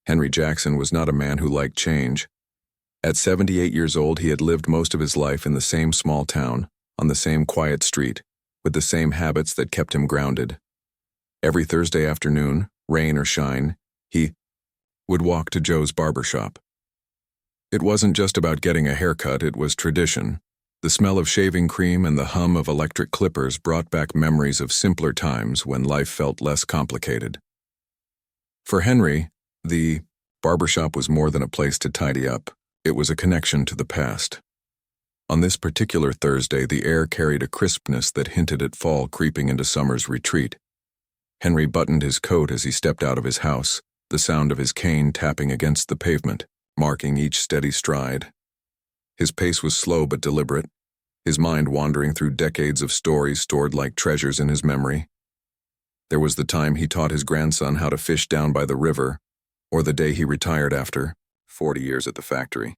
Henry Jackson was not a man who liked change. At 78 years old, he had lived most of his life in the same small town, on the same quiet street, with the same habits that kept him grounded. Every Thursday afternoon, rain or shine, he would walk to Joe's barber shop. It wasn't just about getting a haircut, it was tradition. The smell of shaving cream and the hum of electric clippers brought back memories of simpler times when life felt less complicated. For Henry, the barbershop was more than a place to tidy up. It was a connection to the past. On this particular Thursday, the air carried a crispness that hinted at fall creeping into summer's retreat. Henry buttoned his coat as he stepped out of his house, the sound of his cane tapping against the pavement, marking each steady stride. His pace was slow but deliberate, his mind wandering through decades of stories stored like treasures in his memory. There was the time he taught his grandson how to fish down by the river, or the day he retired after 40 years at the factory.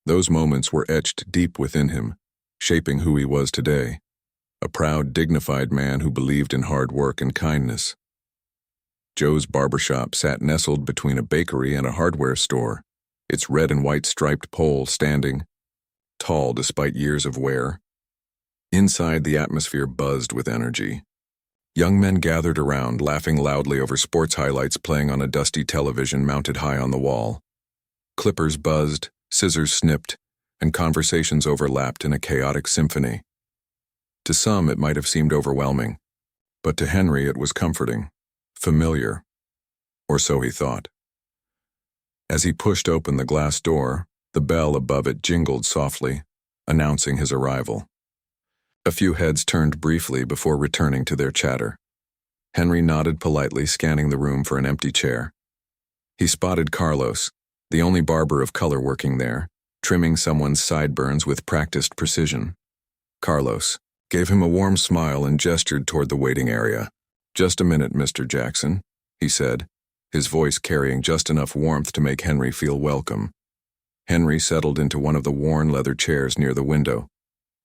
Those moments were etched deep within him, shaping who he was today, a proud, dignified man who believed in hard work and kindness. Joe's barbershop sat nestled between a bakery and a hardware store, its red and white striped pole standing, tall despite years of wear. Inside, the atmosphere buzzed with energy. Young men gathered around, laughing loudly over sports highlights playing on a dusty television mounted high on the wall. Clippers buzzed, scissors snipped, and conversations overlapped in a chaotic symphony. To some, it might have seemed overwhelming, but to Henry it was comforting, familiar, or so he thought. As he pushed open the glass door, the bell above it jingled softly, announcing his arrival. A few heads turned briefly before returning to their chatter. Henry nodded politely, scanning the room for an empty chair. He spotted Carlos, the only barber of color working there, trimming someone's sideburns with practiced precision. Carlos gave him a warm smile and gestured toward the waiting area. "Just a minute, Mr. Jackson," he said, his voice carrying just enough warmth to make Henry feel welcome. Henry settled into one of the worn leather chairs near the window.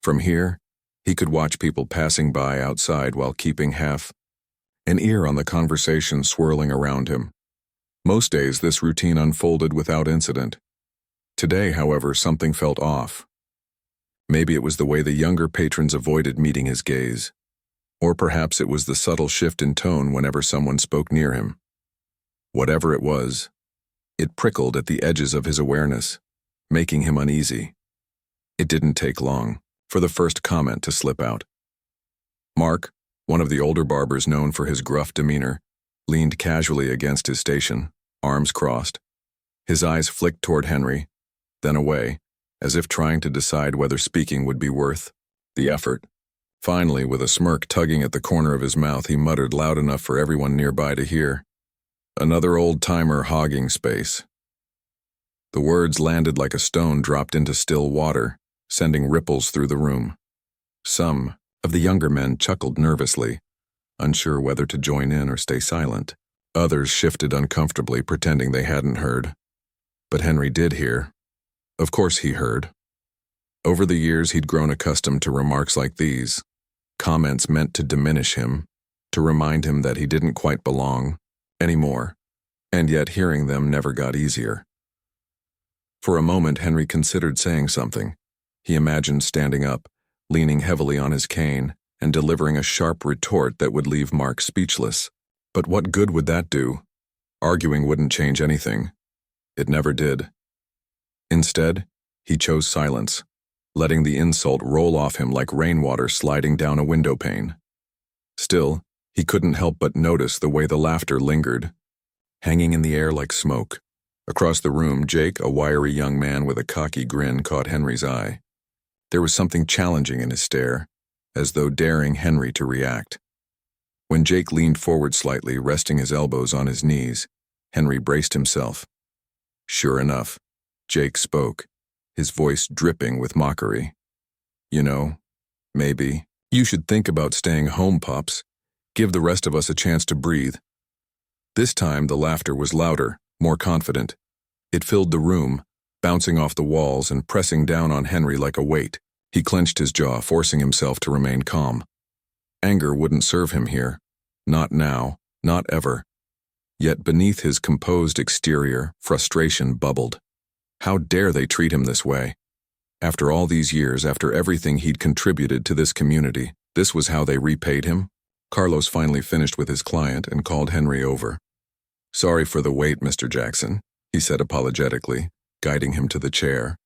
From here, he could watch people passing by outside while keeping half an ear on the conversation swirling around him. Most days, this routine unfolded without incident. Today, however, something felt off. Maybe it was the way the younger patrons avoided meeting his gaze. Or perhaps it was the subtle shift in tone whenever someone spoke near him. Whatever it was, it prickled at the edges of his awareness, making him uneasy. It didn't take long for the first comment to slip out. Mark, one of the older barbers known for his gruff demeanor, leaned casually against his station, arms crossed. His eyes flicked toward Henry, then away, as if trying to decide whether speaking would be worth the effort. Finally, with a smirk tugging at the corner of his mouth, he muttered loud enough for everyone nearby to hear, "Another old-timer hogging space." The words landed like a stone dropped into still water, sending ripples through the room. Some of the younger men chuckled nervously, unsure whether to join in or stay silent. Others shifted uncomfortably, pretending they hadn't heard. But Henry did hear. Of course he heard. Over the years, he'd grown accustomed to remarks like these, comments meant to diminish him, to remind him that he didn't quite belong anymore, and yet hearing them never got easier. For a moment, Henry considered saying something. He imagined standing up, leaning heavily on his cane, and delivering a sharp retort that would leave Mark speechless. But what good would that do? Arguing wouldn't change anything. It never did. Instead, he chose silence, letting the insult roll off him like rainwater sliding down a window pane. Still, he couldn't help but notice the way the laughter lingered, hanging in the air like smoke. Across the room, Jake, a wiry young man with a cocky grin, caught Henry's eye. There was something challenging in his stare, as though daring Henry to react. When Jake leaned forward slightly, resting his elbows on his knees, Henry braced himself. Sure enough, Jake spoke, his voice dripping with mockery. "You know, maybe you should think about staying home, Pops. Give the rest of us a chance to breathe." This time, the laughter was louder, more confident. It filled the room, bouncing off the walls and pressing down on Henry like a weight. He clenched his jaw, forcing himself to remain calm. Anger wouldn't serve him here. Not now, not ever. Yet beneath his composed exterior, frustration bubbled. How dare they treat him this way? After all these years, after everything he'd contributed to this community, this was how they repaid him? Carlos finally finished with his client and called Henry over. "Sorry for the wait, Mr. Jackson," he said apologetically, guiding him to the chair.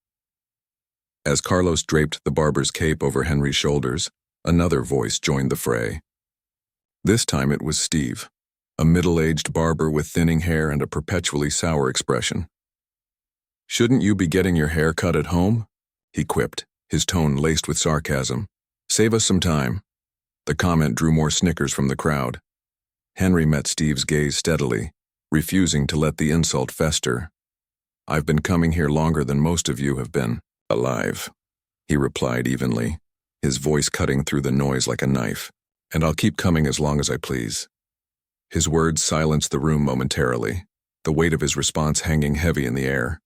As Carlos draped the barber's cape over Henry's shoulders, another voice joined the fray. This time it was Steve, a middle-aged barber with thinning hair and a perpetually sour expression. "Shouldn't you be getting your hair cut at home?" he quipped, his tone laced with sarcasm. "Save us some time." The comment drew more snickers from the crowd. Henry met Steve's gaze steadily, refusing to let the insult fester. "I've been coming here longer than most of you have been alive," he replied evenly, his voice cutting through the noise like a knife. "And I'll keep coming as long as I please." His words silenced the room momentarily, the weight of his response hanging heavy in the air.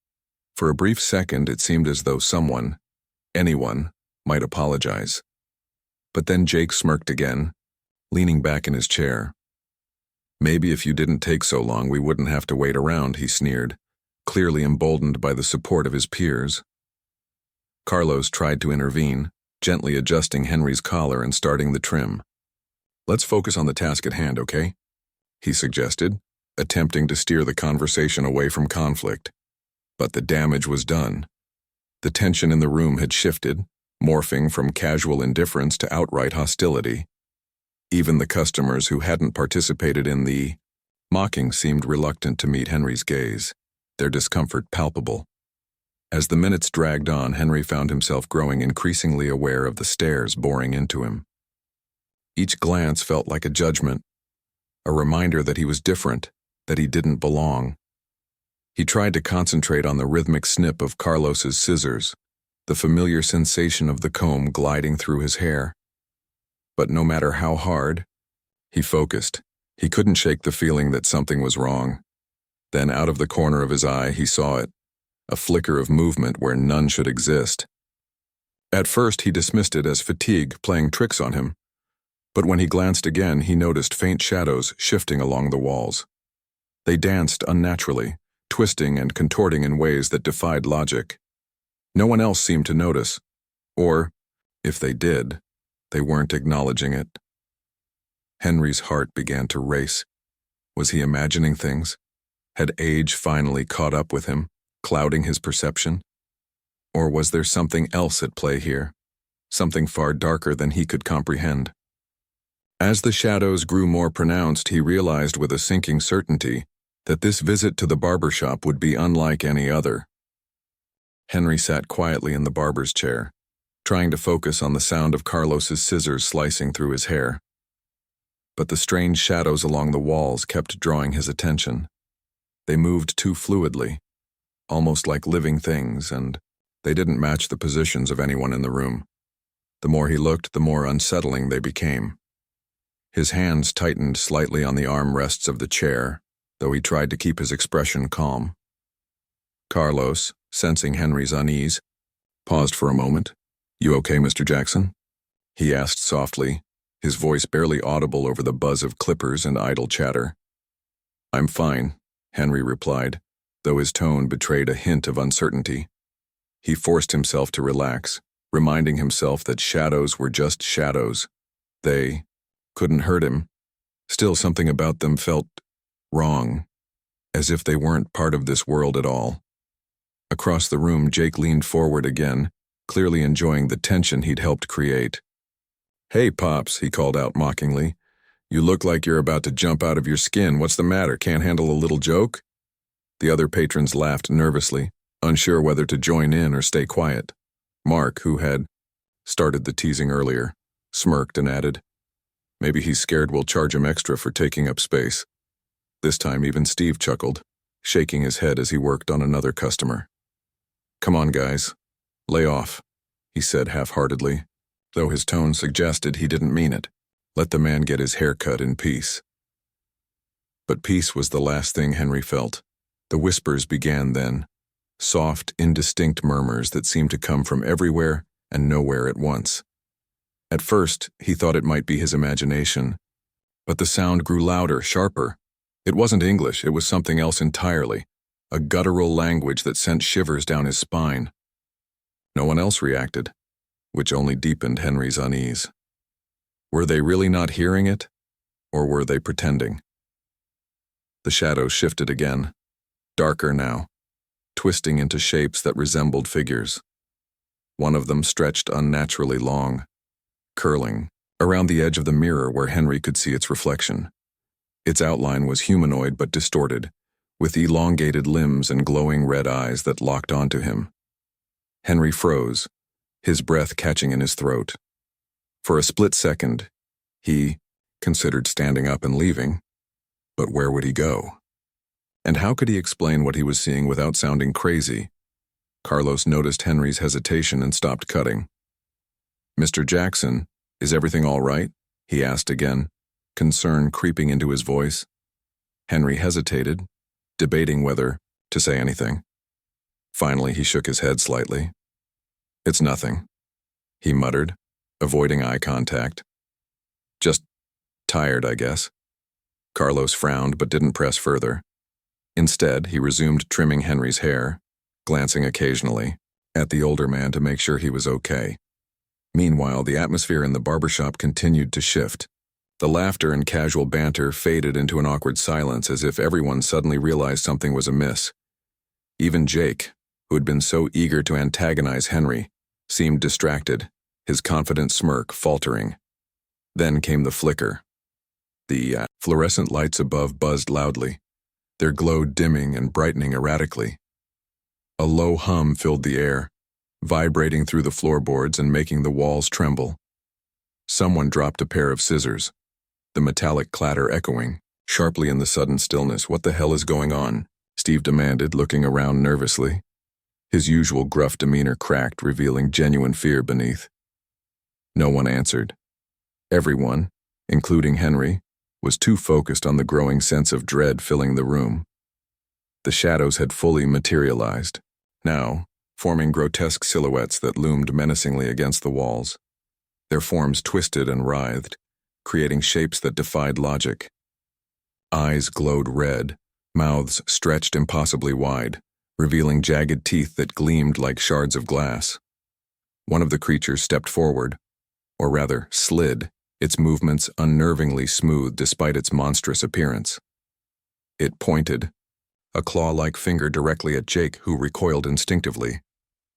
For a brief second, it seemed as though someone, anyone, might apologize. But then Jake smirked again, leaning back in his chair. "Maybe if you didn't take so long, we wouldn't have to wait around," he sneered, clearly emboldened by the support of his peers. Carlos tried to intervene, gently adjusting Henry's collar and starting the trim. "Let's focus on the task at hand, okay?" he suggested, attempting to steer the conversation away from conflict. But the damage was done. The tension in the room had shifted, morphing from casual indifference to outright hostility. Even the customers who hadn't participated in the mocking seemed reluctant to meet Henry's gaze, their discomfort palpable. As the minutes dragged on, Henry found himself growing increasingly aware of the stares boring into him. Each glance felt like a judgment, a reminder that he was different, that he didn't belong. He tried to concentrate on the rhythmic snip of Carlos's scissors, the familiar sensation of the comb gliding through his hair. But no matter how hard he focused, he couldn't shake the feeling that something was wrong. Then out of the corner of his eye, he saw it, a flicker of movement where none should exist. At first, he dismissed it as fatigue playing tricks on him, but when he glanced again, he noticed faint shadows shifting along the walls. They danced unnaturally, twisting and contorting in ways that defied logic. No one else seemed to notice, or, if they did, they weren't acknowledging it. Henry's heart began to race. Was he imagining things? Had age finally caught up with him, clouding his perception? Or was there something else at play here, something far darker than he could comprehend? As the shadows grew more pronounced, he realized with a sinking certainty that this visit to the barber shop would be unlike any other. Henry sat quietly in the barber's chair, trying to focus on the sound of Carlos's scissors slicing through his hair. But the strange shadows along the walls kept drawing his attention. They moved too fluidly, almost like living things, and they didn't match the positions of anyone in the room. The more he looked, the more unsettling they became. His hands tightened slightly on the armrests of the chair, though he tried to keep his expression calm. Carlos, sensing Henry's unease, paused for a moment. "You okay, Mr. Jackson?" he asked softly, his voice barely audible over the buzz of clippers and idle chatter. "I'm fine," Henry replied, though his tone betrayed a hint of uncertainty. He forced himself to relax, reminding himself that shadows were just shadows. They couldn't hurt him. Still, something about them felt wrong, as if they weren't part of this world at all. Across the room, Jake leaned forward again, clearly enjoying the tension he'd helped create. "Hey, Pops," he called out mockingly. "You look like you're about to jump out of your skin. What's the matter? Can't handle a little joke?" The other patrons laughed nervously, unsure whether to join in or stay quiet. Mark, who had started the teasing earlier, smirked and added, "Maybe he's scared we'll charge him extra for taking up space." This time even Steve chuckled, shaking his head as he worked on another customer. "Come on, guys. Lay off," he said half-heartedly, though his tone suggested he didn't mean it. Let the man get his hair cut in peace. But peace was the last thing Henry felt. The whispers began then, soft, indistinct murmurs that seemed to come from everywhere and nowhere at once. At first, he thought it might be his imagination, but the sound grew louder, sharper. It wasn't English, it was something else entirely, a guttural language that sent shivers down his spine. No one else reacted, which only deepened Henry's unease. Were they really not hearing it, or were they pretending? The shadows shifted again, darker now, twisting into shapes that resembled figures. One of them stretched unnaturally long, curling around the edge of the mirror where Henry could see its reflection. Its outline was humanoid but distorted, with elongated limbs and glowing red eyes that locked onto him. Henry froze, his breath catching in his throat. For a split second, he considered standing up and leaving, but where would he go? And how could he explain what he was seeing without sounding crazy? Carlos noticed Henry's hesitation and stopped cutting. "Mr. Jackson, is everything all right?" he asked again, concern creeping into his voice. Henry hesitated, debating whether to say anything. Finally, he shook his head slightly. "It's nothing," he muttered, avoiding eye contact. "Just tired, I guess." Carlos frowned but didn't press further. Instead, he resumed trimming Henry's hair, glancing occasionally at the older man to make sure he was okay. Meanwhile, the atmosphere in the barbershop continued to shift. The laughter and casual banter faded into an awkward silence as if everyone suddenly realized something was amiss. Even Jake, who had been so eager to antagonize Henry, seemed distracted, his confident smirk faltering. Then came the flicker. The fluorescent lights above buzzed loudly, their glow dimming and brightening erratically. A low hum filled the air, vibrating through the floorboards and making the walls tremble. Someone dropped a pair of scissors, the metallic clatter echoing sharply in the sudden stillness. "What the hell is going on?" Steve demanded, looking around nervously. His usual gruff demeanor cracked, revealing genuine fear beneath. No one answered. Everyone, including Henry, was too focused on the growing sense of dread filling the room. The shadows had fully materialized, now forming grotesque silhouettes that loomed menacingly against the walls. Their forms twisted and writhed, creating shapes that defied logic. Eyes glowed red, mouths stretched impossibly wide, revealing jagged teeth that gleamed like shards of glass. One of the creatures stepped forward, or rather slid, its movements unnervingly smooth despite its monstrous appearance. It pointed, a claw-like finger directly at Jake, who recoiled instinctively.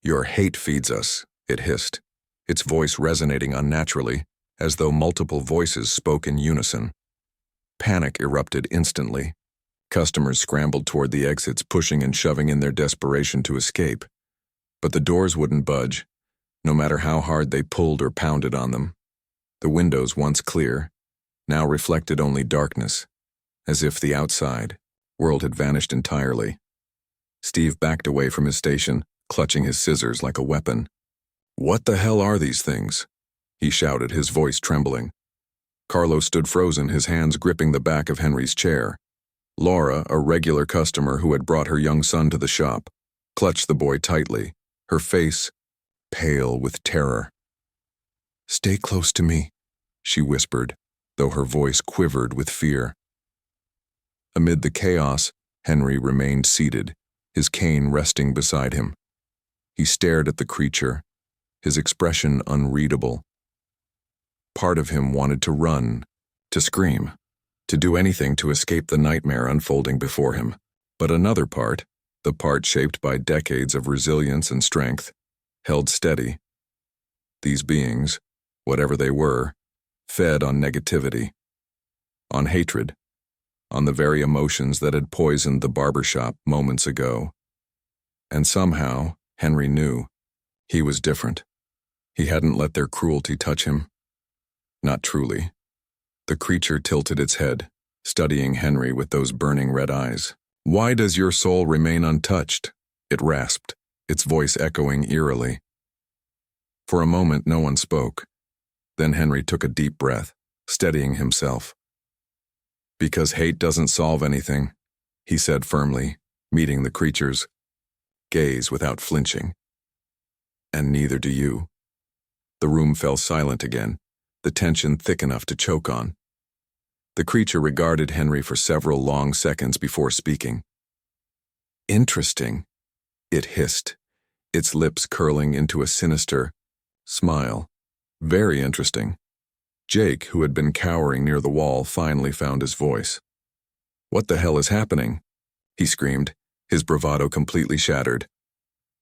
"Your hate feeds us," it hissed, its voice resonating unnaturally, as though multiple voices spoke in unison. Panic erupted instantly. Customers scrambled toward the exits, pushing and shoving in their desperation to escape. But the doors wouldn't budge, no matter how hard they pulled or pounded on them. The windows, once clear, now reflected only darkness, as if the outside world had vanished entirely. Steve backed away from his station, clutching his scissors like a weapon. "What the hell are these things?" he shouted, his voice trembling. Carlos stood frozen, his hands gripping the back of Henry's chair. Laura, a regular customer who had brought her young son to the shop, clutched the boy tightly, her face pale with terror. "Stay close to me," she whispered, though her voice quivered with fear. Amid the chaos, Henry remained seated, his cane resting beside him. He stared at the creature, his expression unreadable. Part of him wanted to run, to scream, to do anything to escape the nightmare unfolding before him. But another part, the part shaped by decades of resilience and strength, held steady. These beings, whatever they were, fed on negativity, on hatred, on the very emotions that had poisoned the barbershop moments ago. And somehow, Henry knew, he was different. He hadn't let their cruelty touch him. Not truly. The creature tilted its head, studying Henry with those burning red eyes. "Why does your soul remain untouched?" it rasped, its voice echoing eerily. For a moment, no one spoke. Then Henry took a deep breath, steadying himself. "Because hate doesn't solve anything," he said firmly, meeting the creature's gaze without flinching. "And neither do you." The room fell silent again, the tension thick enough to choke on. The creature regarded Henry for several long seconds before speaking. "Interesting," it hissed, its lips curling into a sinister smile. "Very interesting." Jake, who had been cowering near the wall, finally found his voice. "What the hell is happening?" he screamed, his bravado completely shattered.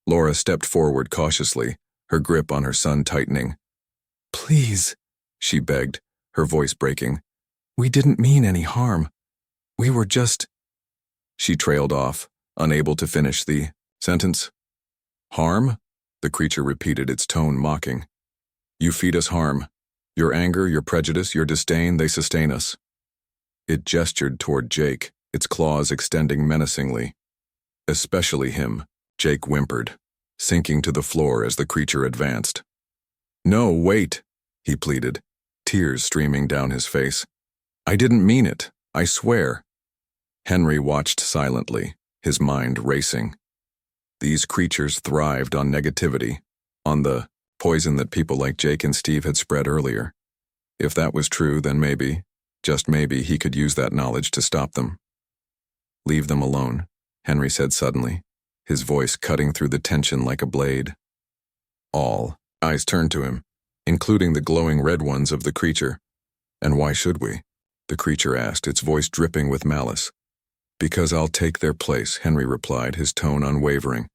Laura stepped forward cautiously, her grip on her son tightening. "Please," she begged, her voice breaking. "We didn't mean any harm. We were just—" She trailed off, unable to finish the sentence. "Harm?" the creature repeated, its tone mocking. "You feed us harm. Your anger, your prejudice, your disdain, they sustain us." It gestured toward Jake, its claws extending menacingly. "Especially him," Jake whimpered, sinking to the floor as the creature advanced. "No, wait," he pleaded, tears streaming down his face. "I didn't mean it, I swear." Henry watched silently, his mind racing. These creatures thrived on negativity, on the poison that people like Jake and Steve had spread earlier. If that was true, then maybe, just maybe, he could use that knowledge to stop them. "Leave them alone," Henry said suddenly, his voice cutting through the tension like a blade. All eyes turned to him, including the glowing red ones of the creature. "And why should we?" the creature asked, its voice dripping with malice. "Because I'll take their place," Henry replied, his tone unwavering.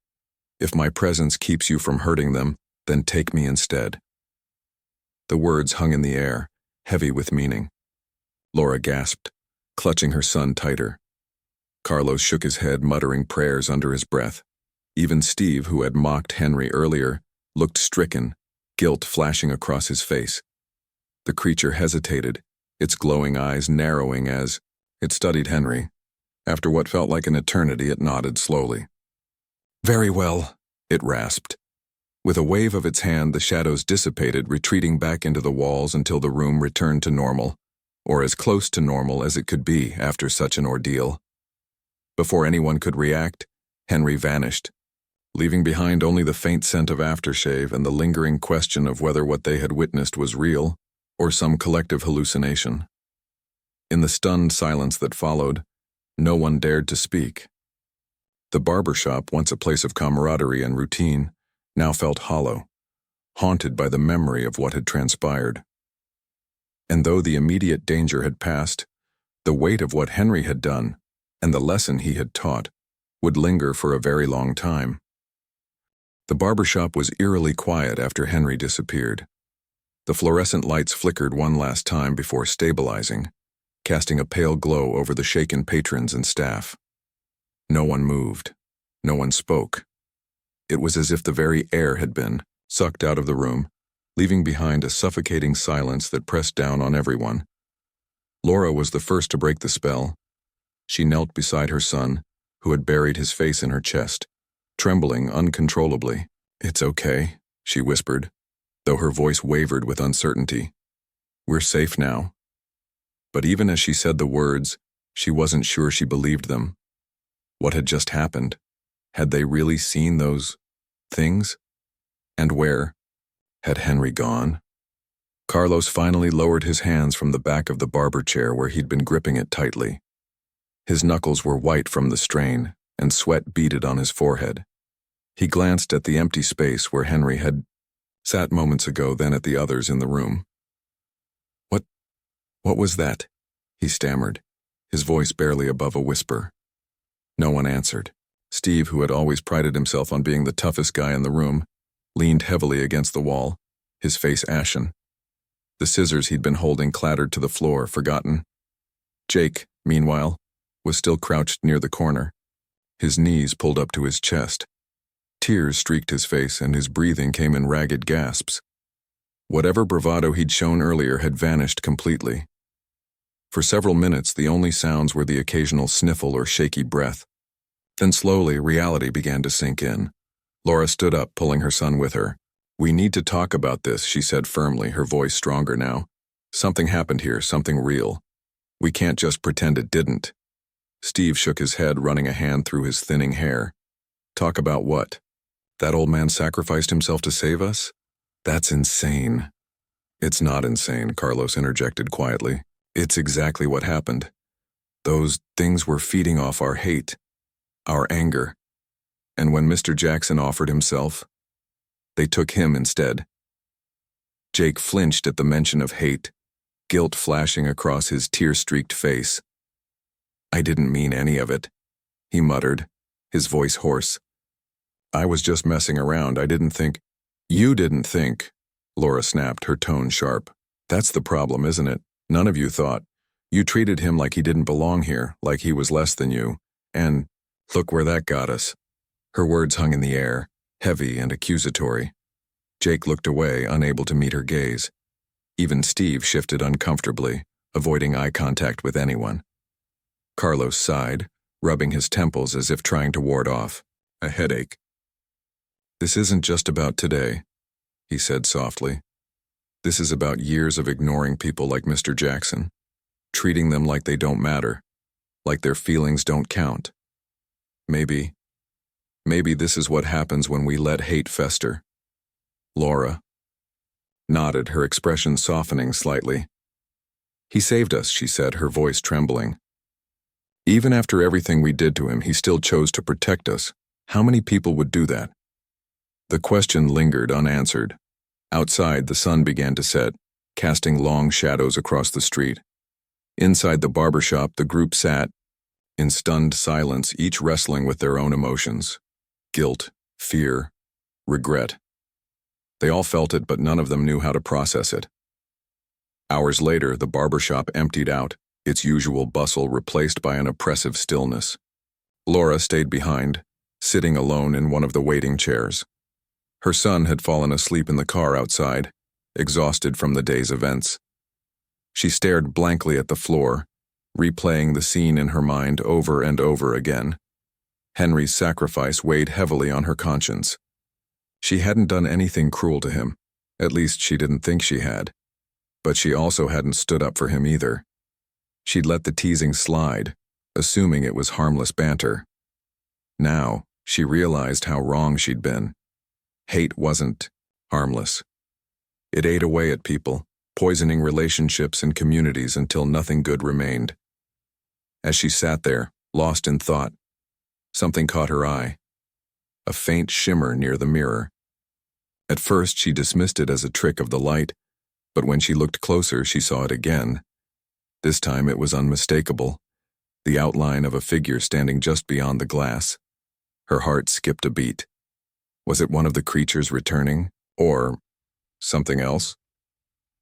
"If my presence keeps you from hurting them, then take me instead." The words hung in the air, heavy with meaning. Laura gasped, clutching her son tighter. Carlos shook his head, muttering prayers under his breath. Even Steve, who had mocked Henry earlier, looked stricken, guilt flashing across his face. The creature hesitated, its glowing eyes narrowing as it studied Henry. After what felt like an eternity, it nodded slowly. "Very well," it rasped. With a wave of its hand, the shadows dissipated, retreating back into the walls until the room returned to normal, or as close to normal as it could be after such an ordeal. Before anyone could react, Henry vanished, leaving behind only the faint scent of aftershave and the lingering question of whether what they had witnessed was real or some collective hallucination. In the stunned silence that followed, no one dared to speak. The barber shop, once a place of camaraderie and routine, now felt hollow, haunted by the memory of what had transpired. And though the immediate danger had passed, the weight of what Henry had done and the lesson he had taught would linger for a very long time. The barber shop was eerily quiet after Henry disappeared. The fluorescent lights flickered one last time before stabilizing, casting a pale glow over the shaken patrons and staff. No one moved. No one spoke. It was as if the very air had been sucked out of the room, leaving behind a suffocating silence that pressed down on everyone. Laura was the first to break the spell. She knelt beside her son, who had buried his face in her chest, trembling uncontrollably. "It's okay," she whispered, though her voice wavered with uncertainty. "We're safe now." But even as she said the words, she wasn't sure she believed them. What had just happened? Had they really seen those things? And where had Henry gone? Carlos finally lowered his hands from the back of the barber chair where he'd been gripping it tightly. His knuckles were white from the strain, and sweat beaded on his forehead. He glanced at the empty space where Henry had sat moments ago, then at the others in the room. What was that?" he stammered, his voice barely above a whisper. No one answered. Steve, who had always prided himself on being the toughest guy in the room, leaned heavily against the wall, his face ashen. The scissors he'd been holding clattered to the floor, forgotten. Jake, meanwhile, was still crouched near the corner, his knees pulled up to his chest. Tears streaked his face and his breathing came in ragged gasps. Whatever bravado he'd shown earlier had vanished completely. For several minutes, the only sounds were the occasional sniffle or shaky breath. Then slowly, reality began to sink in. Laura stood up, pulling her son with her. "We need to talk about this," she said firmly, her voice stronger now. "Something happened here, something real. We can't just pretend it didn't." Steve shook his head, running a hand through his thinning hair. "Talk about what? That old man sacrificed himself to save us? That's insane." "It's not insane," Carlos interjected quietly. It's exactly what happened. Those things were feeding off our hate, our anger. And when Mr. Jackson offered himself, they took him instead. Jake flinched at the mention of hate, guilt flashing across his tear-streaked face. I didn't mean any of it, he muttered, his voice hoarse. I was just messing around. I didn't think. You didn't think, Laura snapped, her tone sharp. That's the problem, isn't it? None of you thought. You treated him like he didn't belong here, like he was less than you. And look where that got us. Her words hung in the air, heavy and accusatory. Jake looked away, unable to meet her gaze. Even Steve shifted uncomfortably, avoiding eye contact with anyone. Carlos sighed, rubbing his temples as if trying to ward off a headache. This isn't just about today, he said softly. This is about years of ignoring people like Mr. Jackson, treating them like they don't matter, like their feelings don't count. Maybe this is what happens when we let hate fester. Laura nodded, her expression softening slightly. He saved us, she said, her voice trembling. Even after everything we did to him, he still chose to protect us. How many people would do that? The question lingered unanswered. Outside, the sun began to set, casting long shadows across the street. Inside the barbershop, the group sat, in stunned silence, each wrestling with their own emotions. Guilt, fear, regret. They all felt it, but none of them knew how to process it. Hours later, the barbershop emptied out, its usual bustle replaced by an oppressive stillness. Laura stayed behind, sitting alone in one of the waiting chairs. Her son had fallen asleep in the car outside, exhausted from the day's events. She stared blankly at the floor, replaying the scene in her mind over and over again. Henry's sacrifice weighed heavily on her conscience. She hadn't done anything cruel to him, at least she didn't think she had. But she also hadn't stood up for him either. She'd let the teasing slide, assuming it was harmless banter. Now, she realized how wrong she'd been. Hate wasn't harmless. It ate away at people, poisoning relationships and communities until nothing good remained. As she sat there, lost in thought, something caught her eye. A faint shimmer near the mirror. At first, she dismissed it as a trick of the light, but when she looked closer, she saw it again. This time it was unmistakable, the outline of a figure standing just beyond the glass. Her heart skipped a beat. Was it one of the creatures returning, or something else?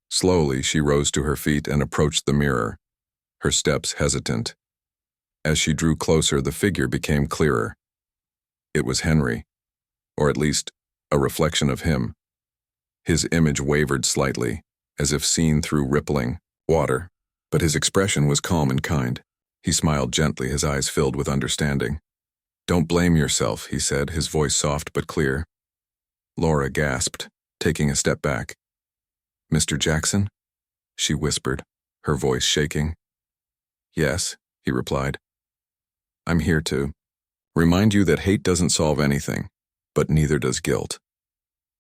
Slowly, she rose to her feet and approached the mirror, her steps hesitant. As she drew closer, the figure became clearer. It was Henry, or at least a reflection of him. His image wavered slightly, as if seen through rippling water, but his expression was calm and kind. He smiled gently, his eyes filled with understanding. Don't blame yourself, he said, his voice soft but clear. Laura gasped, taking a step back. Mr. Jackson? She whispered, her voice shaking. Yes, he replied. I'm here to remind you that hate doesn't solve anything, but neither does guilt.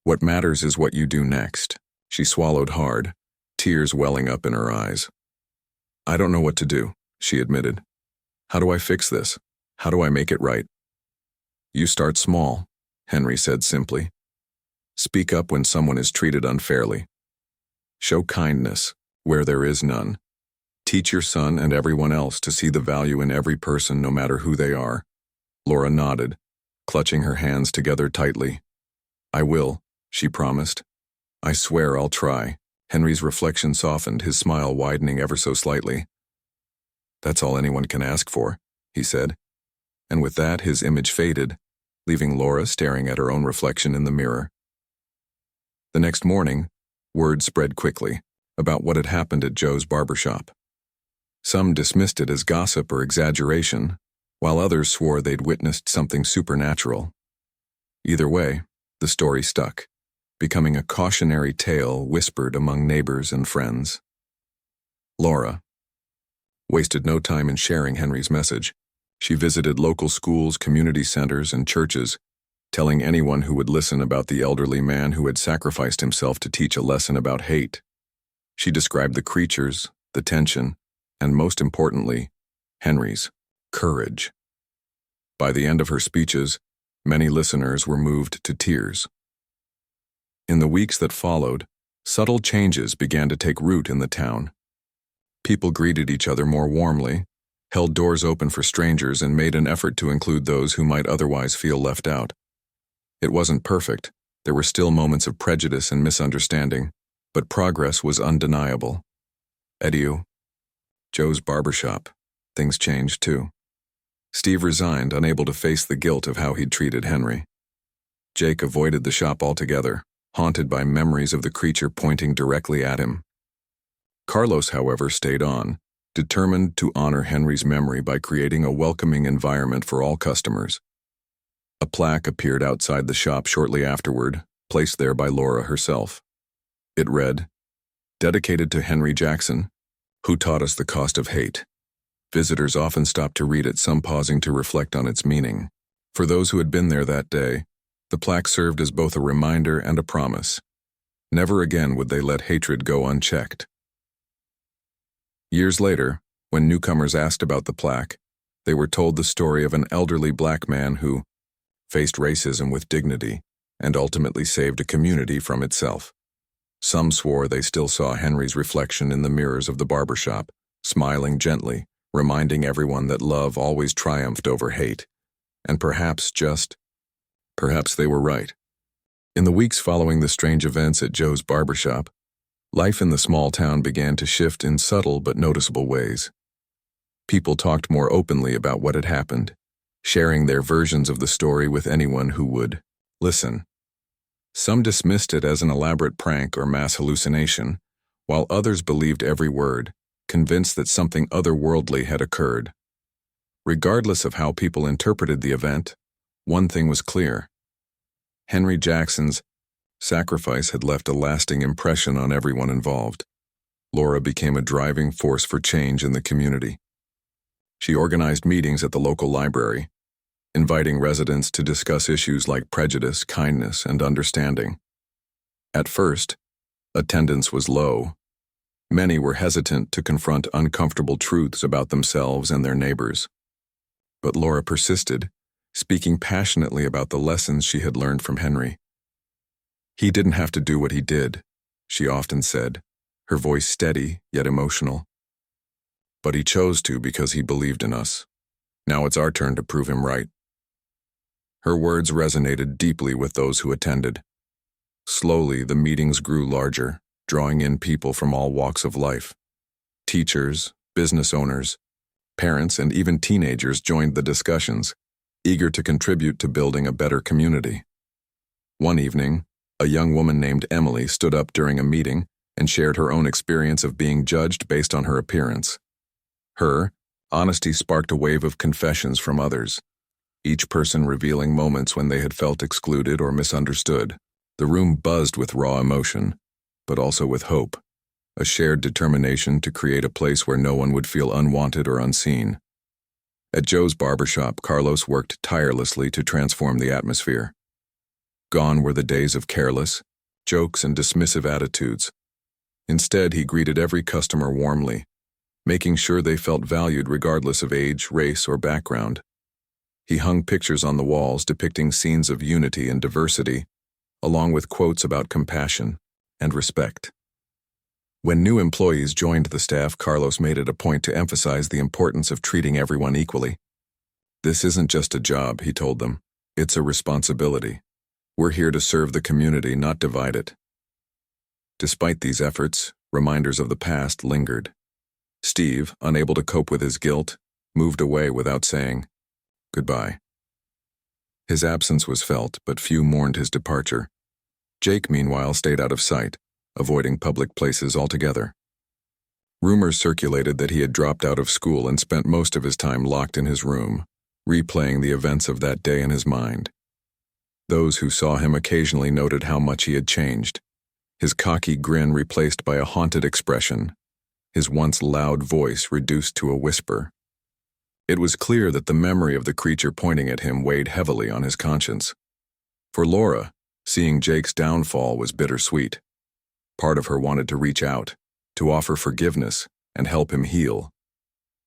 What matters is what you do next. She swallowed hard, tears welling up in her eyes. I don't know what to do, she admitted. How do I fix this? How do I make it right? You start small, Henry said simply. Speak up when someone is treated unfairly. Show kindness where there is none. Teach your son and everyone else to see the value in every person, no matter who they are. Laura nodded, clutching her hands together tightly. I will, she promised. I swear I'll try. Henry's reflection softened, his smile widening ever so slightly. That's all anyone can ask for, he said. And with that, his image faded, leaving Laura staring at her own reflection in the mirror. The next morning, word spread quickly about what had happened at Joe's barbershop. Some dismissed it as gossip or exaggeration, while others swore they'd witnessed something supernatural. Either way, the story stuck, becoming a cautionary tale whispered among neighbors and friends. Laura wasted no time in sharing Henry's message. She visited local schools, community centers, and churches, telling anyone who would listen about the elderly man who had sacrificed himself to teach a lesson about hate. She described the creatures, the tension, and most importantly, Henry's courage. By the end of her speeches, many listeners were moved to tears. In the weeks that followed, subtle changes began to take root in the town. People greeted each other more warmly, held doors open for strangers, and made an effort to include those who might otherwise feel left out. It wasn't perfect. There were still moments of prejudice and misunderstanding, but progress was undeniable. At Joe's barbershop, things changed too. Steve resigned, unable to face the guilt of how he'd treated Henry. Jake avoided the shop altogether, haunted by memories of the creature pointing directly at him. Carlos, however, stayed on, determined to honor Henry's memory by creating a welcoming environment for all customers. A plaque appeared outside the shop shortly afterward, placed there by Laura herself. It read, "Dedicated to Henry Jackson, who taught us the cost of hate." Visitors often stopped to read it, some pausing to reflect on its meaning. For those who had been there that day, the plaque served as both a reminder and a promise. Never again would they let hatred go unchecked. Years later, when newcomers asked about the plaque, they were told the story of an elderly black man who faced racism with dignity and ultimately saved a community from itself. Some swore they still saw Henry's reflection in the mirrors of the barbershop, smiling gently, reminding everyone that love always triumphed over hate. And perhaps they were right. In the weeks following the strange events at Joe's barbershop, life in the small town began to shift in subtle but noticeable ways. People talked more openly about what had happened, sharing their versions of the story with anyone who would listen. Some dismissed it as an elaborate prank or mass hallucination, while others believed every word, convinced that something otherworldly had occurred. Regardless of how people interpreted the event, one thing was clear. Henry Jackson's sacrifice had left a lasting impression on everyone involved. Laura became a driving force for change in the community. She organized meetings at the local library, inviting residents to discuss issues like prejudice, kindness, and understanding. At first, attendance was low. Many were hesitant to confront uncomfortable truths about themselves and their neighbors. But Laura persisted, speaking passionately about the lessons she had learned from Henry. "He didn't have to do what he did," she often said, her voice steady yet emotional. "But he chose to because he believed in us. Now it's our turn to prove him right." Her words resonated deeply with those who attended. Slowly, the meetings grew larger, drawing in people from all walks of life. Teachers, business owners, parents, and even teenagers joined the discussions, eager to contribute to building a better community. One evening, a young woman named Emily stood up during a meeting and shared her own experience of being judged based on her appearance. Her honesty sparked a wave of confessions from others, each person revealing moments when they had felt excluded or misunderstood. The room buzzed with raw emotion, but also with hope, a shared determination to create a place where no one would feel unwanted or unseen. At Joe's barbershop, Carlos worked tirelessly to transform the atmosphere. Gone were the days of careless jokes and dismissive attitudes. Instead, he greeted every customer warmly, making sure they felt valued regardless of age, race, or background. He hung pictures on the walls depicting scenes of unity and diversity, along with quotes about compassion and respect. When new employees joined the staff, Carlos made it a point to emphasize the importance of treating everyone equally. "This isn't just a job," he told them. "It's a responsibility. We're here to serve the community, not divide it." Despite these efforts, reminders of the past lingered. Steve, unable to cope with his guilt, moved away without saying goodbye. His absence was felt, but few mourned his departure. Jake, meanwhile, stayed out of sight, avoiding public places altogether. Rumors circulated that he had dropped out of school and spent most of his time locked in his room, replaying the events of that day in his mind. Those who saw him occasionally noted how much he had changed, his cocky grin replaced by a haunted expression, his once loud voice reduced to a whisper. It was clear that the memory of the creature pointing at him weighed heavily on his conscience. For Laura, seeing Jake's downfall was bittersweet. Part of her wanted to reach out, to offer forgiveness, and help him heal.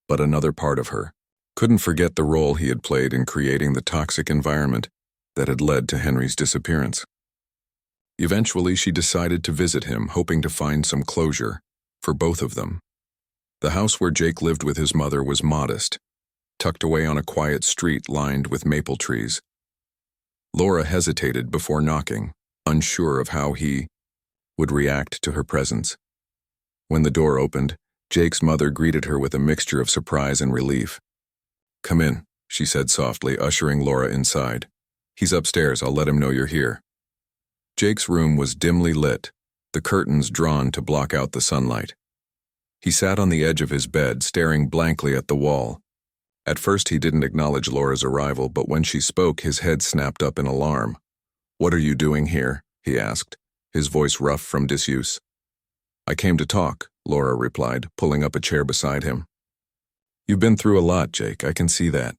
but another part of her. Couldn't forget the role he had played in creating the toxic environment that had led to Henry's disappearance. Eventually, she decided to visit him, hoping to find some closure for both of them. The house where Jake lived with his mother was modest, tucked away on a quiet street lined with maple trees. Laura hesitated before knocking, unsure of how he would react to her presence. When the door opened, Jake's mother greeted her with a mixture of surprise and relief. "Come in," she said softly, ushering Laura inside. "He's upstairs, I'll let him know you're here." Jake's room was dimly lit, the curtains drawn to block out the sunlight. He sat on the edge of his bed, staring blankly at the wall. At first he didn't acknowledge Laura's arrival, but when she spoke, his head snapped up in alarm. "What are you doing here?" he asked, his voice rough from disuse. "I came to talk," Laura replied, pulling up a chair beside him. "You've been through a lot, Jake, I can see that.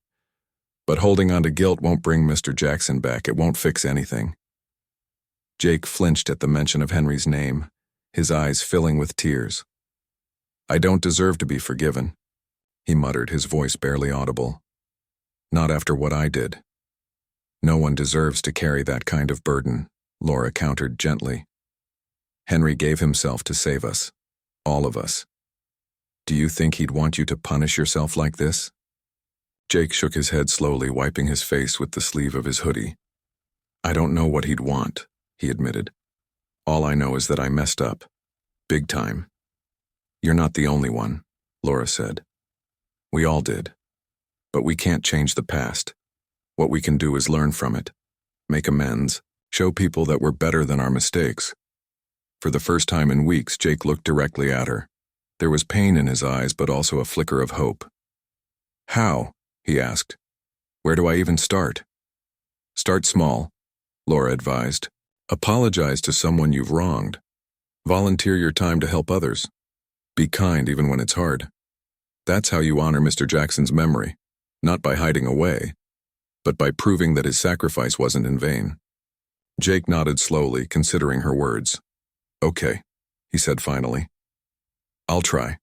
But holding on to guilt won't bring Mr. Jackson back. It won't fix anything." Jake flinched at the mention of Henry's name, his eyes filling with tears. "I don't deserve to be forgiven," he muttered, his voice barely audible. "Not after what I did." "No one deserves to carry that kind of burden," Laura countered gently. "Henry gave himself to save us, all of us. Do you think he'd want you to punish yourself like this?" Jake shook his head slowly, wiping his face with the sleeve of his hoodie. "I don't know what he'd want," he admitted. "All I know is that I messed up. Big time." "You're not the only one," Laura said. "We all did. But we can't change the past. What we can do is learn from it, make amends, show people that we're better than our mistakes." For the first time in weeks, Jake looked directly at her. There was pain in his eyes, but also a flicker of hope. "How?" he asked. "Where do I even start?" "Start small," Laura advised. "Apologize to someone you've wronged. Volunteer your time to help others. Be kind even when it's hard. That's how you honor Mr. Jackson's memory, not by hiding away, but by proving that his sacrifice wasn't in vain." Jake nodded slowly, considering her words. "Okay," he said finally. "I'll try."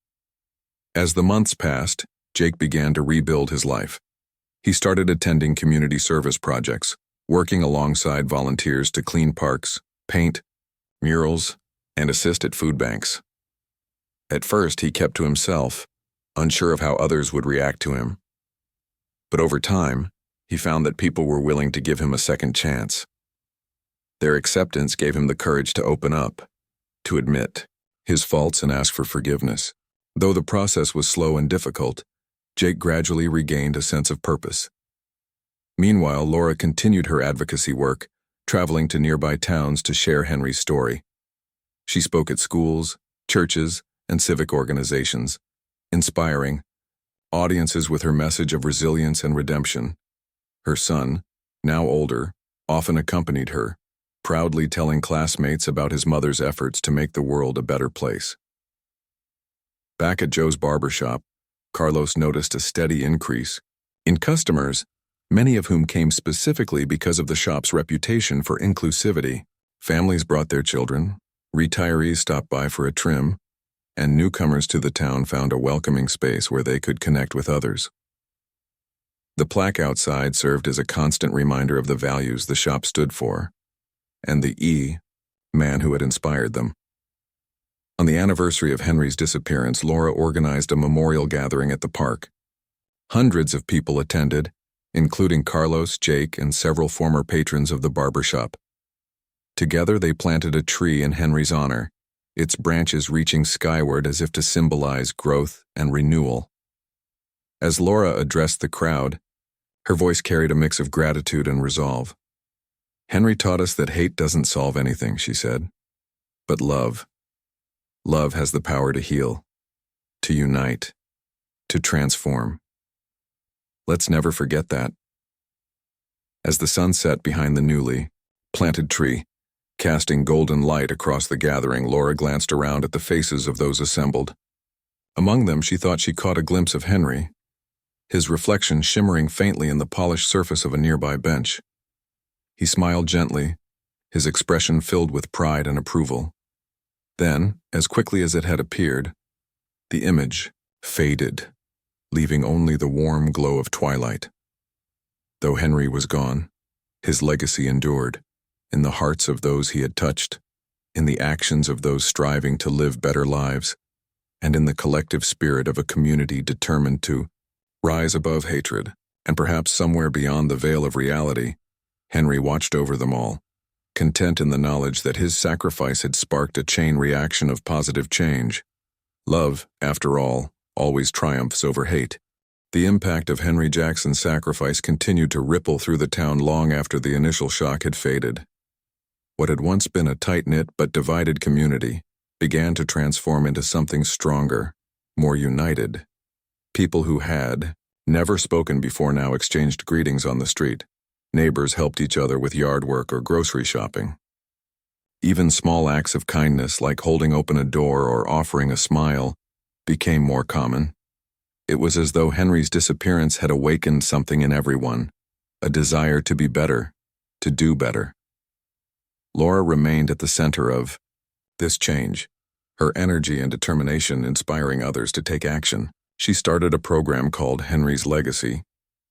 As the months passed, Jake began to rebuild his life. He started attending community service projects, working alongside volunteers to clean parks, paint, murals, and assist at food banks. At first, he kept to himself, unsure of how others would react to him. But over time, he found that people were willing to give him a second chance. Their acceptance gave him the courage to open up, to admit his faults and ask for forgiveness. Though the process was slow and difficult, Jake gradually regained a sense of purpose. Meanwhile, Laura continued her advocacy work, traveling to nearby towns to share Henry's story. She spoke at schools, churches, and civic organizations, inspiring audiences with her message of resilience and redemption. Her son, now older, often accompanied her, proudly telling classmates about his mother's efforts to make the world a better place. Back at Joe's barbershop, Carlos noticed a steady increase in customers, many of whom came specifically because of the shop's reputation for inclusivity. Families brought their children, retirees stopped by for a trim, and newcomers to the town found a welcoming space where they could connect with others. The plaque outside served as a constant reminder of the values the shop stood for, and the man who had inspired them. On the anniversary of Henry's disappearance, Laura organized a memorial gathering at the park. Hundreds of people attended, including Carlos, Jake, and several former patrons of the barbershop. Together, they planted a tree in Henry's honor, its branches reaching skyward as if to symbolize growth and renewal. As Laura addressed the crowd, her voice carried a mix of gratitude and resolve. "Henry taught us that hate doesn't solve anything," she said. "But love. Love has the power to heal, to unite, to transform. Let's never forget that." As the sun set behind the newly planted tree, casting golden light across the gathering, Laura glanced around at the faces of those assembled. Among them, she thought she caught a glimpse of Henry, his reflection shimmering faintly in the polished surface of a nearby bench. He smiled gently, his expression filled with pride and approval. Then, as quickly as it had appeared, the image faded, leaving only the warm glow of twilight. Though Henry was gone, his legacy endured, in the hearts of those he had touched, in the actions of those striving to live better lives, and in the collective spirit of a community determined to rise above hatred. And perhaps somewhere beyond the veil of reality, Henry watched over them all, content in the knowledge that his sacrifice had sparked a chain reaction of positive change. Love, after all, always triumphs over hate. The impact of Henry Jackson's sacrifice continued to ripple through the town long after the initial shock had faded. What had once been a tight-knit but divided community began to transform into something stronger, more united. People who had never spoken before now exchanged greetings on the street. Neighbors helped each other with yard work or grocery shopping. Even small acts of kindness like holding open a door or offering a smile became more common. It was as though Henry's disappearance had awakened something in everyone, a desire to be better, to do better. Laura remained at the center of this change, her energy and determination inspiring others to take action. She started a program called Henry's Legacy,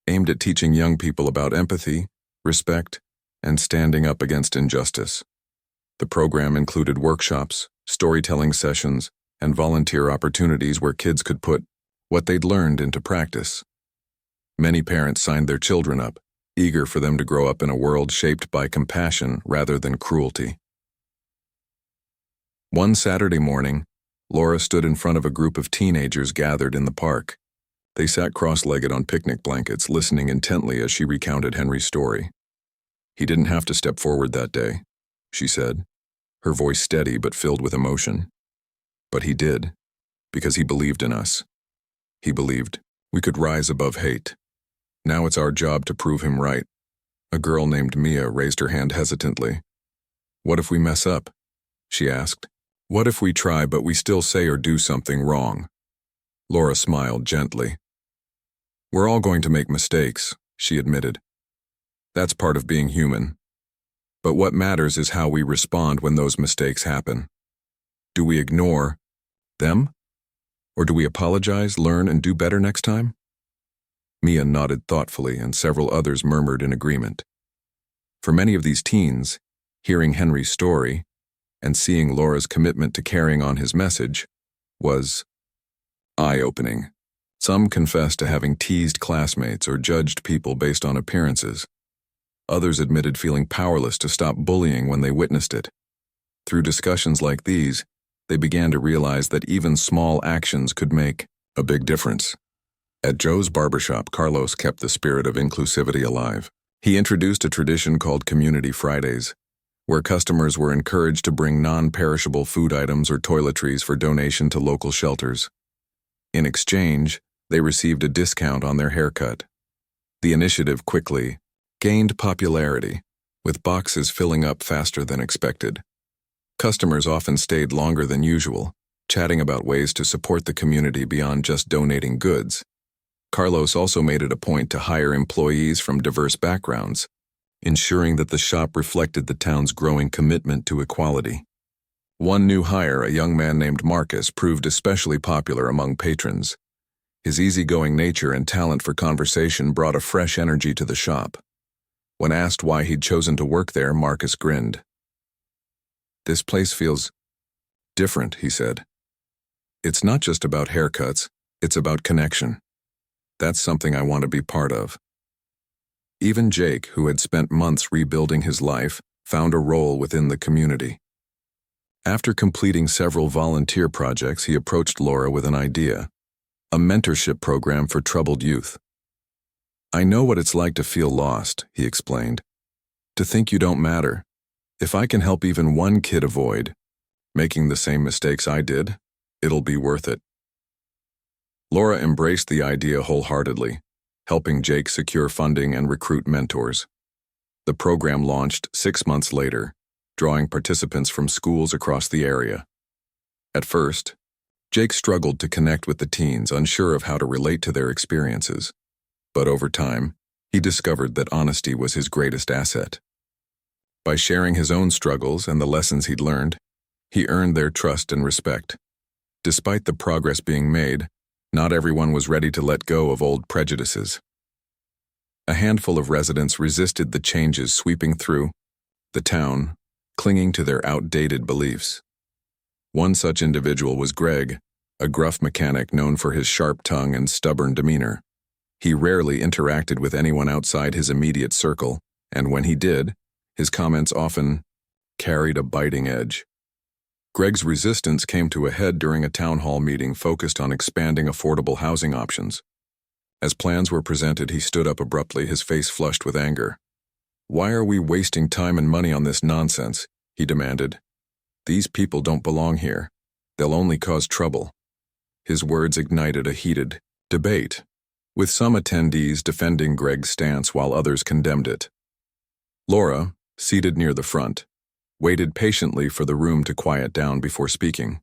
aimed at teaching young people about empathy, respect, and standing up against injustice. The program included workshops, storytelling sessions, and volunteer opportunities where kids could put what they'd learned into practice. Many parents signed their children up, eager for them to grow up in a world shaped by compassion rather than cruelty. One Saturday morning, Laura stood in front of a group of teenagers gathered in the park. They sat cross-legged on picnic blankets, listening intently as she recounted Henry's story. "He didn't have to step forward that day," she said, her voice steady but filled with emotion. "But he did, because he believed in us. He believed we could rise above hate. Now it's our job to prove him right." A girl named Mia raised her hand hesitantly. "What if we mess up?" she asked. "What if we try but we still say or do something wrong?" Laura smiled gently. "We're all going to make mistakes," she admitted. "That's part of being human. But what matters is how we respond when those mistakes happen. Do we ignore them? Or do we apologize, learn, and do better next time?" Mia nodded thoughtfully, and several others murmured in agreement. For many of these teens, hearing Henry's story and seeing Laura's commitment to carrying on his message was eye-opening. Some confessed to having teased classmates or judged people based on appearances. Others admitted feeling powerless to stop bullying when they witnessed it. Through discussions like these, they began to realize that even small actions could make a big difference. At Joe's barbershop, Carlos kept the spirit of inclusivity alive. He introduced a tradition called Community Fridays, where customers were encouraged to bring non-perishable food items or toiletries for donation to local shelters. In exchange, they received a discount on their haircut. The initiative quickly gained popularity, with boxes filling up faster than expected. Customers often stayed longer than usual, chatting about ways to support the community beyond just donating goods. Carlos also made it a point to hire employees from diverse backgrounds, ensuring that the shop reflected the town's growing commitment to equality. One new hire, a young man named Marcus, proved especially popular among patrons. His easygoing nature and talent for conversation brought a fresh energy to the shop. When asked why he'd chosen to work there, Marcus grinned. "This place feels different," he said. "It's not just about haircuts, it's about connection. That's something I want to be part of." Even Jake, who had spent months rebuilding his life, found a role within the community. After completing several volunteer projects, he approached Laura with an idea: a mentorship program for troubled youth. "I know what it's like to feel lost," he explained. "To think you don't matter. If I can help even one kid avoid making the same mistakes I did, it'll be worth it." Laura embraced the idea wholeheartedly, helping Jake secure funding and recruit mentors. The program launched 6 months later, drawing participants from schools across the area. At first, Jake struggled to connect with the teens, unsure of how to relate to their experiences. But over time, he discovered that honesty was his greatest asset. By sharing his own struggles and the lessons he'd learned, he earned their trust and respect. Despite the progress being made, Not everyone was ready to let go of old prejudices. A handful of residents resisted the changes sweeping through the town, clinging to their outdated beliefs. One such individual was Greg, a gruff mechanic known for his sharp tongue and stubborn demeanor. He rarely interacted with anyone outside his immediate circle, and when he did, his comments often carried a biting edge. Greg's resistance came to a head during a town hall meeting focused on expanding affordable housing options. As plans were presented, he stood up abruptly, his face flushed with anger. "Why are we wasting time and money on this nonsense?" he demanded. "These people don't belong here. They'll only cause trouble." His words ignited a heated debate, with some attendees defending Greg's stance while others condemned it. Laura, seated near the front, waited patiently for the room to quiet down before speaking.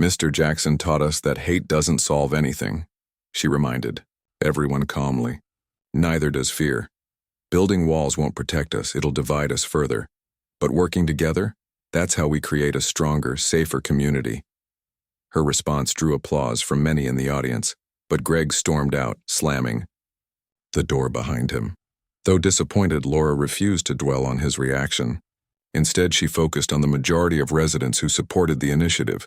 "Mr. Jackson taught us that hate doesn't solve anything," she reminded everyone calmly. "Neither does fear. Building walls won't protect us, it'll divide us further. But working together, that's how we create a stronger, safer community." Her response drew applause from many in the audience, but Greg stormed out, slamming the door behind him. Though disappointed, Laura refused to dwell on his reaction. Instead, she focused on the majority of residents who supported the initiative,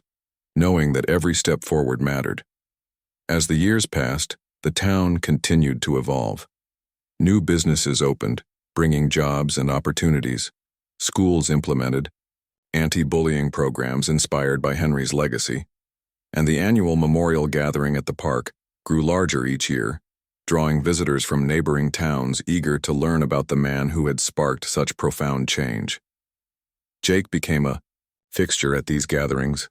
knowing that every step forward mattered. As the years passed, the town continued to evolve. New businesses opened, bringing jobs and opportunities. Schools implemented anti-bullying programs inspired by Henry's legacy, and the annual memorial gathering at the park grew larger each year, drawing visitors from neighboring towns eager to learn about the man who had sparked such profound change. Jake became a fixture at these gatherings,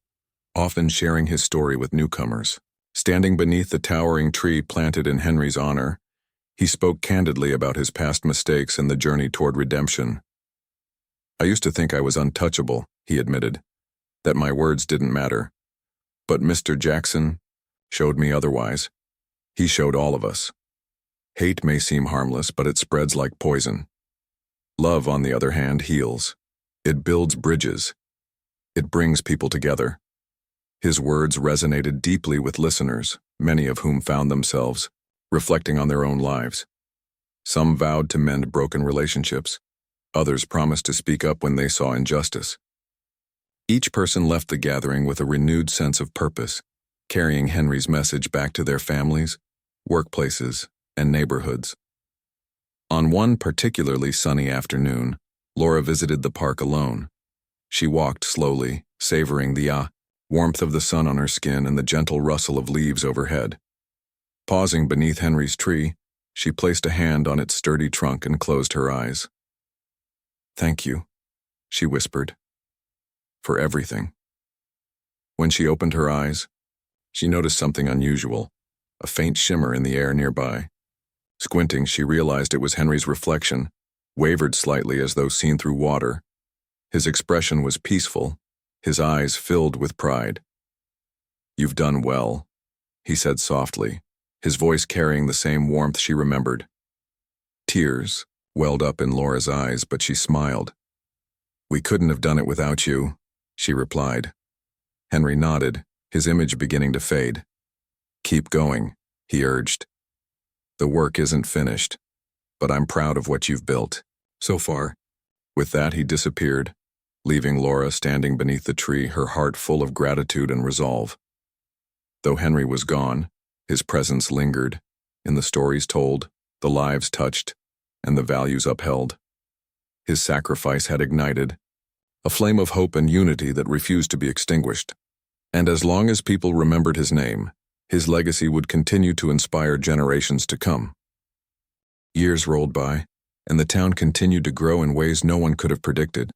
often sharing his story with newcomers. Standing beneath the towering tree planted in Henry's honor, he spoke candidly about his past mistakes and the journey toward redemption. "I used to think I was untouchable," he admitted, "that my words didn't matter. But Mr. Jackson showed me otherwise. He showed all of us. Hate may seem harmless, but it spreads like poison. Love, on the other hand, heals. It builds bridges. It brings people together." His words resonated deeply with listeners, many of whom found themselves reflecting on their own lives. Some vowed to mend broken relationships. Others promised to speak up when they saw injustice. Each person left the gathering with a renewed sense of purpose, carrying Henry's message back to their families, workplaces, and neighborhoods. On one particularly sunny afternoon, Laura visited the park alone. She walked slowly, savoring the warmth of the sun on her skin and the gentle rustle of leaves overhead. Pausing beneath Henry's tree, she placed a hand on its sturdy trunk and closed her eyes. "Thank you," she whispered, "for everything." When she opened her eyes, she noticed something unusual, a faint shimmer in the air nearby. Squinting, she realized it was Henry's reflection, wavered slightly as though seen through water. His expression was peaceful, his eyes filled with pride. "You've done well," he said softly, his voice carrying the same warmth she remembered. Tears welled up in Laura's eyes, but she smiled. "We couldn't have done it without you," she replied. Henry nodded, his image beginning to fade. "Keep going," he urged. "The work isn't finished, but I'm proud of what you've built so far." With that, he disappeared, leaving Laura standing beneath the tree, her heart full of gratitude and resolve. Though Henry was gone, his presence lingered, in the stories told, the lives touched, and the values upheld. His sacrifice had ignited a flame of hope and unity that refused to be extinguished. And as long as people remembered his name, his legacy would continue to inspire generations to come. Years rolled by, and the town continued to grow in ways no one could have predicted.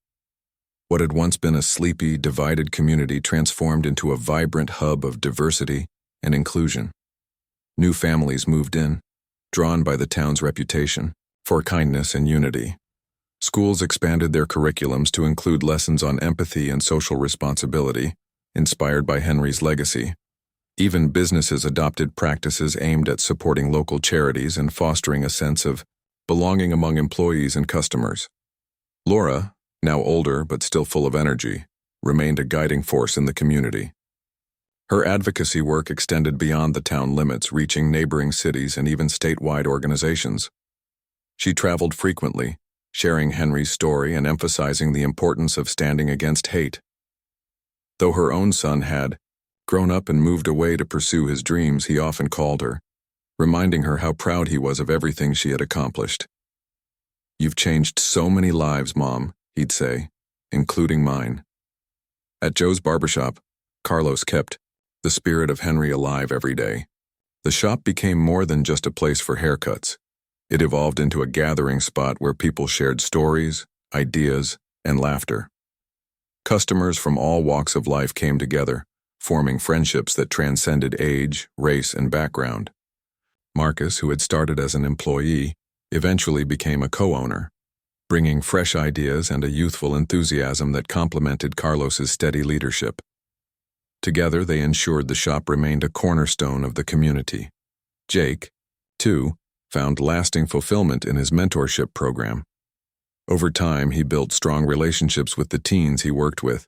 What had once been a sleepy, divided community transformed into a vibrant hub of diversity and inclusion. New families moved in, drawn by the town's reputation for kindness and unity. Schools expanded their curriculums to include lessons on empathy and social responsibility, inspired by Henry's legacy. Even businesses adopted practices aimed at supporting local charities and fostering a sense of belonging among employees and customers. Laura, now older but still full of energy, remained a guiding force in the community. Her advocacy work extended beyond the town limits, reaching neighboring cities and even statewide organizations. She traveled frequently, sharing Henry's story and emphasizing the importance of standing against hate. Though her own son had grown up and moved away to pursue his dreams, he often called her, reminding her how proud he was of everything she had accomplished. "You've changed so many lives, Mom," he'd say, "including mine." At Joe's barbershop, Carlos kept the spirit of Henry alive every day. The shop became more than just a place for haircuts. It evolved into a gathering spot where people shared stories, ideas, and laughter. Customers from all walks of life came together, forming friendships that transcended age, race, and background. Marcus, who had started as an employee, eventually became a co-owner, bringing fresh ideas and a youthful enthusiasm that complemented Carlos's steady leadership. Together, they ensured the shop remained a cornerstone of the community. Jake, too, found lasting fulfillment in his mentorship program. Over time, he built strong relationships with the teens he worked with,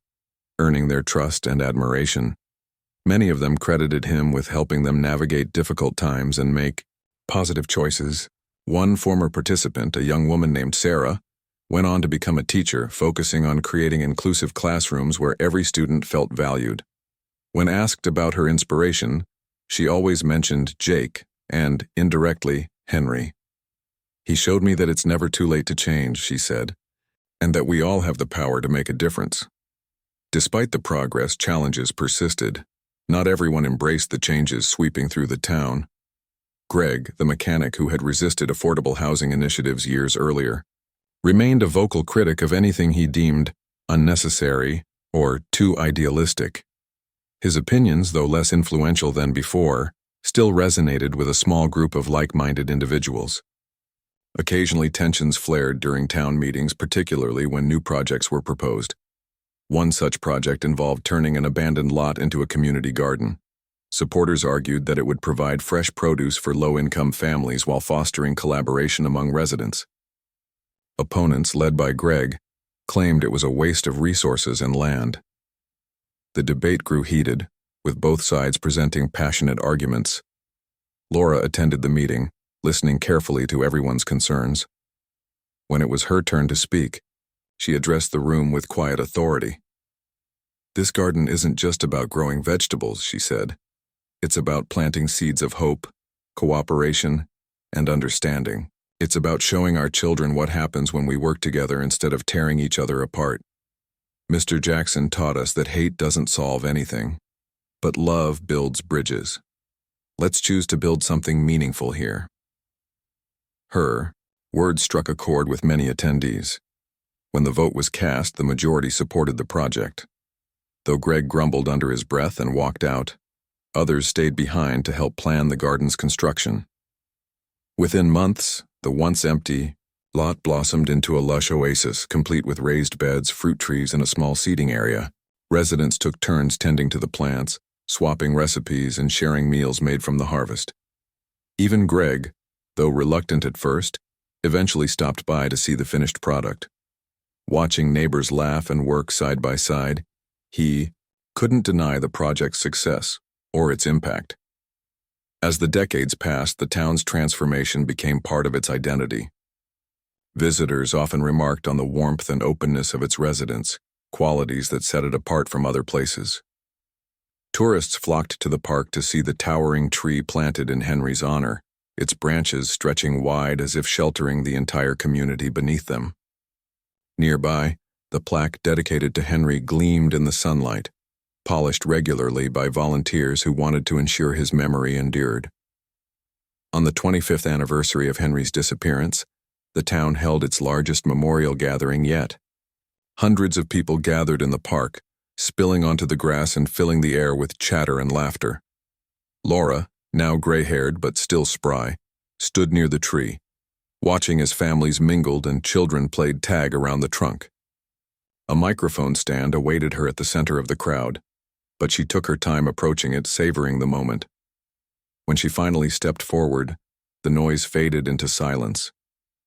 earning their trust and admiration. Many of them credited him with helping them navigate difficult times and make positive choices. One former participant, a young woman named Sarah, went on to become a teacher, focusing on creating inclusive classrooms where every student felt valued. When asked about her inspiration, she always mentioned Jake and, indirectly, Henry. "He showed me that it's never too late to change," she said, "and that we all have the power to make a difference." Despite the progress, challenges persisted. Not everyone embraced the changes sweeping through the town. Greg, the mechanic who had resisted affordable housing initiatives years earlier, remained a vocal critic of anything he deemed unnecessary or too idealistic. His opinions, though less influential than before, still resonated with a small group of like-minded individuals. Occasionally, tensions flared during town meetings, particularly when new projects were proposed. One such project involved turning an abandoned lot into a community garden. Supporters argued that it would provide fresh produce for low-income families while fostering collaboration among residents. Opponents, led by Greg, claimed it was a waste of resources and land. The debate grew heated, with both sides presenting passionate arguments. Laura attended the meeting, listening carefully to everyone's concerns. When it was her turn to speak, she addressed the room with quiet authority. "This garden isn't just about growing vegetables," she said. "It's about planting seeds of hope, cooperation, and understanding. It's about showing our children what happens when we work together instead of tearing each other apart. Mr. Jackson taught us that hate doesn't solve anything, but love builds bridges. Let's choose to build something meaningful here." Her words struck a chord with many attendees. When the vote was cast, the majority supported the project. Though Greg grumbled under his breath and walked out, others stayed behind to help plan the garden's construction. Within months, the once empty lot blossomed into a lush oasis, complete with raised beds, fruit trees, and a small seating area. Residents took turns tending to the plants, swapping recipes and sharing meals made from the harvest. Even Greg, though reluctant at first, eventually stopped by to see the finished product. Watching neighbors laugh and work side by side, he couldn't deny the project's success or its impact. As the decades passed, the town's transformation became part of its identity. Visitors often remarked on the warmth and openness of its residents, qualities that set it apart from other places. Tourists flocked to the park to see the towering tree planted in Henry's honor, its branches stretching wide as if sheltering the entire community beneath them. Nearby, the plaque dedicated to Henry gleamed in the sunlight, polished regularly by volunteers who wanted to ensure his memory endured. On the 25th anniversary of Henry's disappearance, the town held its largest memorial gathering yet. Hundreds of people gathered in the park, spilling onto the grass and filling the air with chatter and laughter. Laura, now gray-haired but still spry, stood near the tree, watching as families mingled and children played tag around the trunk. A microphone stand awaited her at the center of the crowd, but she took her time approaching it, savoring the moment. When she finally stepped forward, the noise faded into silence.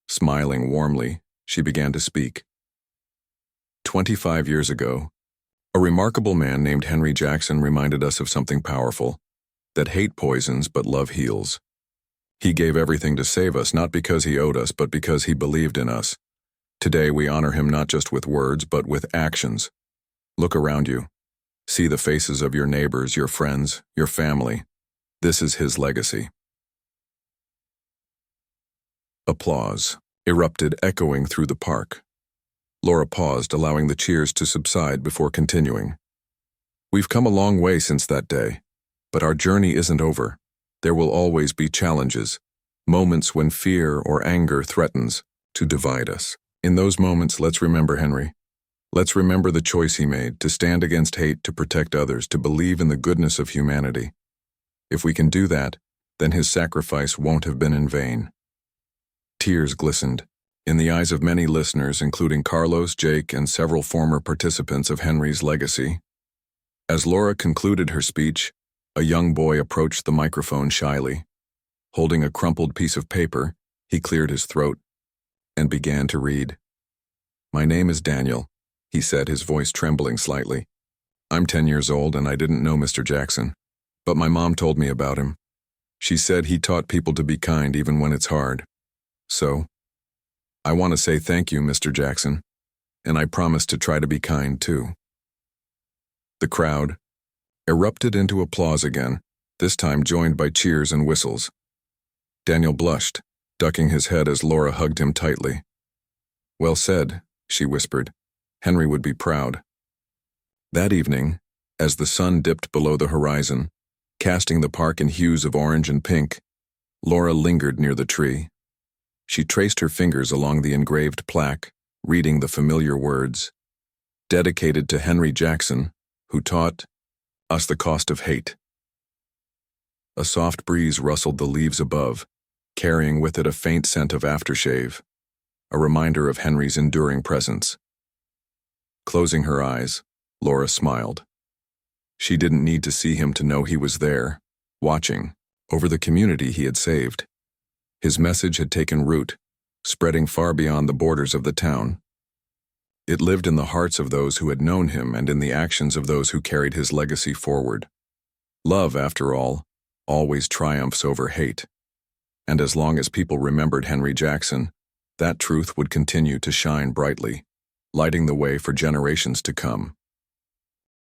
Smiling warmly, she began to speak. 25 years ago, A remarkable man named Henry Jackson reminded us of something powerful, that hate poisons but love heals. He gave everything to save us, not because he owed us, but because he believed in us. Today we honor him not just with words, but with actions. Look around you. See the faces of your neighbors, your friends, your family. This is his legacy. Applause erupted, echoing through the park. Laura paused, allowing the cheers to subside before continuing. We've come a long way since that day, but our journey isn't over. There will always be challenges, moments when fear or anger threatens to divide us. In those moments, let's remember Henry. Let's remember the choice he made, to stand against hate, to protect others, to believe in the goodness of humanity. If we can do that, then his sacrifice won't have been in vain. Tears glistened in the eyes of many listeners, including Carlos, Jake, and several former participants of Henry's legacy. As Laura concluded her speech, a young boy approached the microphone shyly. Holding a crumpled piece of paper, he cleared his throat and began to read. "My name is Daniel," he said, his voice trembling slightly. "I'm 10 years old and I didn't know Mr. Jackson, but my mom told me about him. She said he taught people to be kind even when it's hard. So, I want to say thank you, Mr. Jackson, and I promise to try to be kind too." The crowd erupted into applause again, this time joined by cheers and whistles. Daniel blushed, ducking his head as Laura hugged him tightly. "Well said," she whispered. "Henry would be proud." That evening, as the sun dipped below the horizon, casting the park in hues of orange and pink, Laura lingered near the tree. She traced her fingers along the engraved plaque, reading the familiar words, "Dedicated to Henry Jackson, who taught us the cost of hate." A soft breeze rustled the leaves above, carrying with it a faint scent of aftershave, a reminder of Henry's enduring presence. Closing her eyes, Laura smiled. She didn't need to see him to know he was there, watching, over the community he had saved. His message had taken root, spreading far beyond the borders of the town. It lived in the hearts of those who had known him and in the actions of those who carried his legacy forward. Love, after all, always triumphs over hate. And as long as people remembered Henry Jackson, that truth would continue to shine brightly, lighting the way for generations to come.